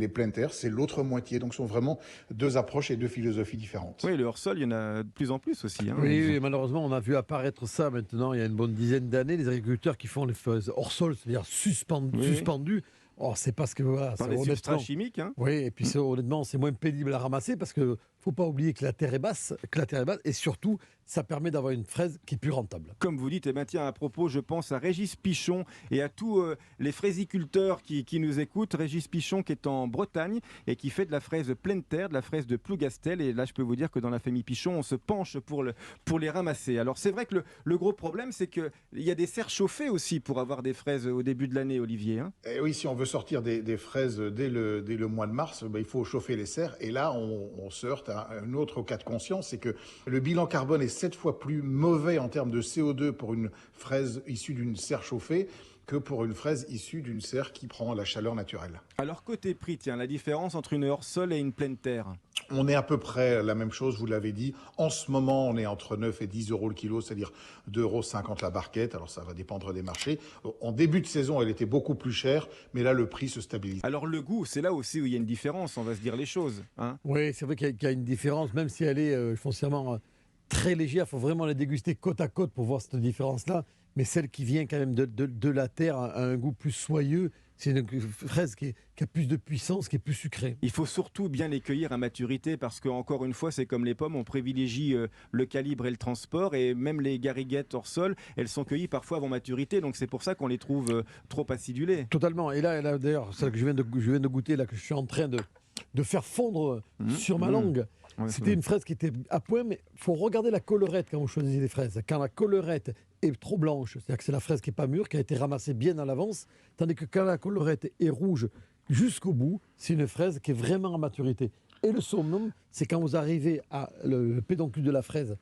Les plein terre, c'est l'autre moitié. Donc, ce sont vraiment deux approches et deux philosophies différentes. Oui, le hors-sol, il y en a de plus en plus aussi, hein. Oui, oui, malheureusement, on a vu apparaître ça maintenant, il y a une bonne dizaine d'années, les agriculteurs qui font les feuilles hors sol, c'est-à-dire Oui, oui. suspendues. Or, c'est parce que, voilà, Par c'est des substrats honnêtement. chimiques, hein. Oui, et puis honnêtement, c'est moins pénible à ramasser parce que faut pas oublier que la terre est basse, et surtout, ça permet d'avoir une fraise qui est plus rentable. Comme vous dites, eh ben tiens, à propos, je pense à Régis Pichon et à tous les fraisiculteurs qui nous écoutent. Régis Pichon qui est en Bretagne et qui fait de la fraise pleine terre, de la fraise de Plougastel. Et là, je peux vous dire que dans la famille Pichon, on se penche pour les ramasser. Alors, c'est vrai que le gros problème, c'est qu'il y a des serres chauffées aussi pour avoir des fraises au début de l'année, Olivier, hein. Et oui, si on veut sortir des fraises dès le mois de mars, il faut chauffer les serres. Et là, on se heurte à un autre cas de conscience, c'est que le bilan carbone est 7 fois plus mauvais en termes de CO2 pour une fraise issue d'une serre chauffée que pour une fraise issue d'une serre qui prend la chaleur naturelle. Alors, côté prix, tiens, la différence entre une hors-sol et une pleine terre. On est à peu près la même chose, vous l'avez dit. En ce moment, on est entre 9 et 10 euros le kilo, c'est-à-dire 2,50 € la barquette. Alors ça va dépendre des marchés. En début de saison, elle était beaucoup plus chère, mais là, le prix se stabilise. Alors, le goût, c'est là aussi où il y a une différence, on va se dire les choses, hein. Oui, c'est vrai qu'il y a une différence, même si elle est foncièrement très légère, il faut vraiment la déguster côte à côte pour voir cette différence-là. Mais celle qui vient quand même de la terre a un goût plus soyeux. C'est une fraise qui a plus de puissance, qui est plus sucrée. Il faut surtout bien les cueillir à maturité parce que, encore une fois, c'est comme les pommes, on privilégie le calibre et le transport et même les gariguettes hors sol, elles sont cueillies parfois avant maturité, donc c'est pour ça qu'on les trouve trop acidulées. Totalement. Et là d'ailleurs, celle que je viens de goûter, là, que je suis en train de faire fondre sur ma langue, Ouais, c'était une fraise qui était à point, mais il faut regarder la collerette quand vous choisissez les fraises. Quand la collerette est trop blanche, c'est-à-dire que c'est la fraise qui n'est pas mûre, qui a été ramassée bien à l'avance, tandis que quand la collerette est rouge jusqu'au bout, c'est une fraise qui est vraiment à maturité. Et le summum, c'est quand vous arrivez à le pédoncule de la fraise,